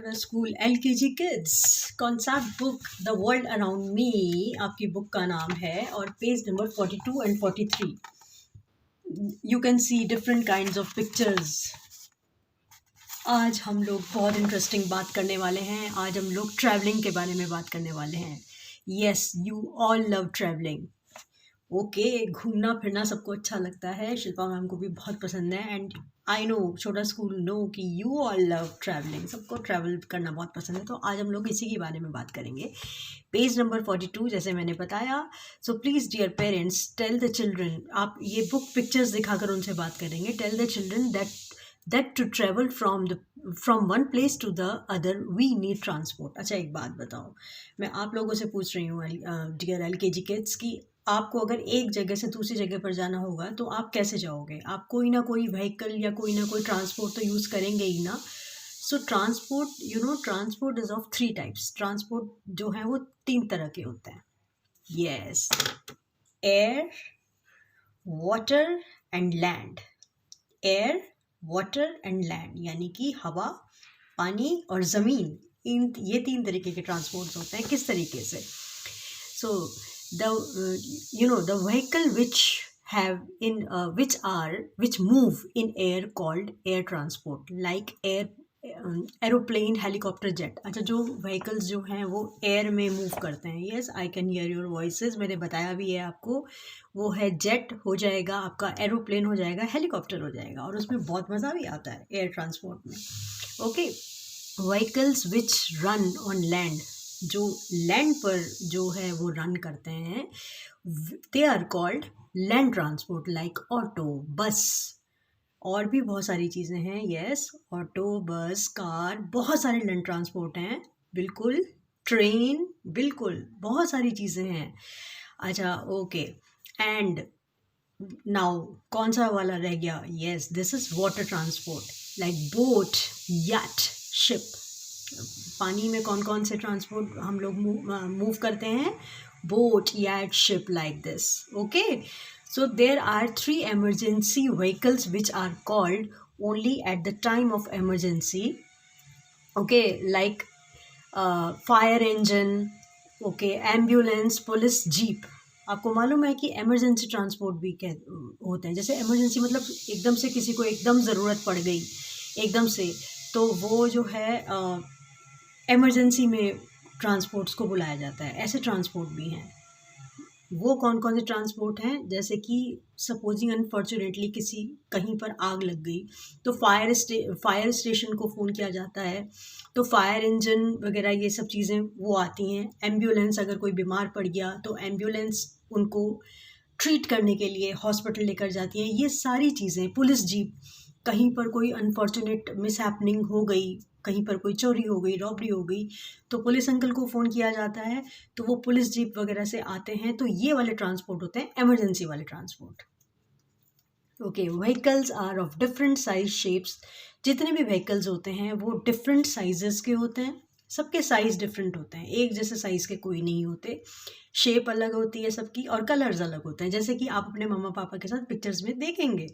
छोटा school LKG kids concept book the world around me आपकी book का नाम है और page number 42 and 43 you can see different kinds of pictures. आज हम लोग बहुत इंटरेस्टिंग बात करने वाले हैं। आज हम लोग ट्रैवलिंग के बारे में बात करने वाले हैं। Yes, you all love travelling. Okay, घूमना फिरना सबको अच्छा लगता है। शिल्पा मैम को भी बहुत पसंद है एंड आई नो छोटा स्कूल नो कि यू ऑल लव ट्रैवलिंग। सबको ट्रैवल करना बहुत पसंद है। तो आज हम लोग इसी के बारे में बात करेंगे। पेज नंबर 42 जैसे मैंने बताया। So please dear parents tell the children, आप ये बुक पिक्चर्स दिखाकर उनसे बात करेंगे। Tell the children that to travel from one place to the other we need transport। अच्छा, एक बात बताओ, मैं आप लोगों से पूछ रही हूँ डियर LKG किड्स कि आपको अगर एक जगह से दूसरी जगह पर जाना होगा तो आप कैसे जाओगे? आप कोई ना कोई व्हीकल या कोई ना कोई ट्रांसपोर्ट तो यूज़ करेंगे ही ना। सो transport, transport is of 3 types. Transport जो है वो 3 तरह के होते हैं। Yes, air, water and land. Air, water and land यानी कि हवा, पानी और ज़मीन। ये 3 तरीके के ट्रांसपोर्ट्स होते हैं। किस तरीके से? सो the vehicle which move in air called air transport like aeroplane, helicopter, jet. अच्छा, जो व्हीकल्स जो हैं वो एयर में मूव करते हैं। Yes, I can hear your voices. मैंने बताया भी है आपको, वो है जेट हो जाएगा, आपका एरोप्लेन हो जाएगा, हेलीकॉप्टर हो जाएगा और उसमें बहुत मज़ा भी आता है एयर ट्रांसपोर्ट में। Okay, vehicles which run on land, जो लैंड पर जो है वो रन करते हैं, they are called land transport like auto, bus और भी बहुत सारी चीज़ें हैं। यस, ऑटो, बस, कार, बहुत सारे लैंड ट्रांसपोर्ट हैं। बिल्कुल, ट्रेन, बिल्कुल बहुत सारी चीज़ें हैं। अच्छा, ओके, एंड नाउ कौन सा वाला रह गया? Yes, this is water transport like boat, yacht, ship. पानी में कौन कौन से ट्रांसपोर्ट हम लोग मूव करते हैं? Boat, yacht, ship, like this. Okay, so there are 3 emergency vehicles which are called only at the time of emergency. Okay, like fire engine, okay, ambulance, police, jeep। आपको मालूम है कि एमरजेंसी ट्रांसपोर्ट भी होते हैं। जैसे एमरजेंसी मतलब एकदम से किसी को एकदम ज़रूरत पड़ गई एकदम से, तो वो जो है एमरजेंसी में ट्रांसपोर्ट्स को बुलाया जाता है। ऐसे ट्रांसपोर्ट भी हैं। वो कौन कौन से ट्रांसपोर्ट हैं? जैसे कि सपोजिंग अनफॉर्चुनेटली कहीं पर आग लग गई तो फायर स्टेशन को फ़ोन किया जाता है, तो फायर इंजन वगैरह ये सब चीज़ें वो आती हैं। एम्बुलेंस, अगर कोई बीमार पड़ गया तो एम्बुलेंस उनको ट्रीट करने के लिए हॉस्पिटल लेकर जाती हैं। ये सारी चीज़ें। पुलिस जीप, कहीं पर कोई अनफॉर्चुनेट मिसहैपनिंग हो गई, कहीं पर कोई चोरी हो गई, रॉबरी हो गई, तो पुलिस अंकल को फ़ोन किया जाता है, तो वो पुलिस जीप वगैरह से आते हैं। तो ये वाले ट्रांसपोर्ट होते हैं एमरजेंसी वाले transport. Okay, vehicles are of different size shapes. जितने भी व्हीकल्स होते हैं वो डिफरेंट साइजेस के होते हैं। सबके साइज़ डिफरेंट होते हैं, एक जैसे साइज़ के कोई नहीं होते। शेप अलग होती है सबकी और कलर्स अलग होते हैं, जैसे कि आप अपने मम्मा पापा के साथ पिक्चर्स में देखेंगे।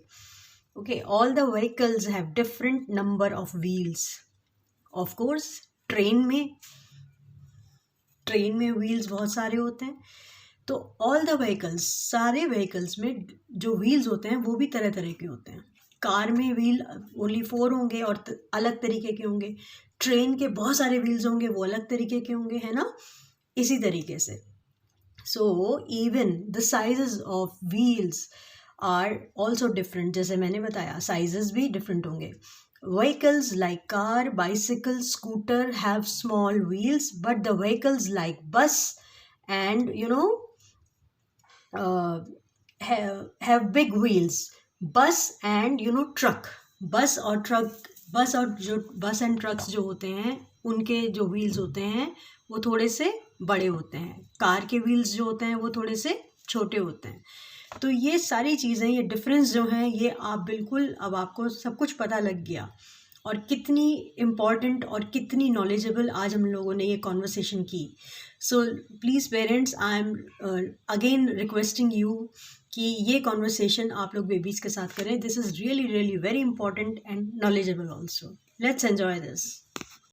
Okay, all the vehicles have different number of wheels. Of course, train में व्हील्स बहुत सारे होते हैं। तो ऑल द व्हीकल्स, सारे व्हीकल्स में जो व्हील्स होते हैं वो भी तरह तरह के होते हैं। कार में व्हील ओनली 4 होंगे और अलग तरीके के होंगे। ट्रेन के बहुत सारे व्हील्स होंगे, वो अलग तरीके के होंगे, है ना? इसी तरीके से so even the sizes of wheels are also different. जैसे मैंने बताया, साइजेस भी डिफरेंट होंगे। Vehicles like car, bicycle, scooter have small wheels, but the vehicles like bus and have big wheels. Bus and truck. बस और trucks जो होते हैं उनके जो व्हील्स होते हैं वो थोड़े से बड़े होते हैं। कार के व्हील्स जो होते हैं वो थोड़े से छोटे होते हैं। तो ये सारी चीज़ें, ये डिफरेंस जो हैं, ये आप बिल्कुल, अब आपको सब कुछ पता लग गया। और कितनी इम्पॉर्टेंट और कितनी नॉलेजेबल आज हम लोगों ने ये कॉन्वर्सेशन की। So please parents, I am again requesting you कि ये कॉन्वर्सेशन आप लोग बेबीज़ के साथ करें। This is really really very important and knowledgeable also. Let's enjoy this.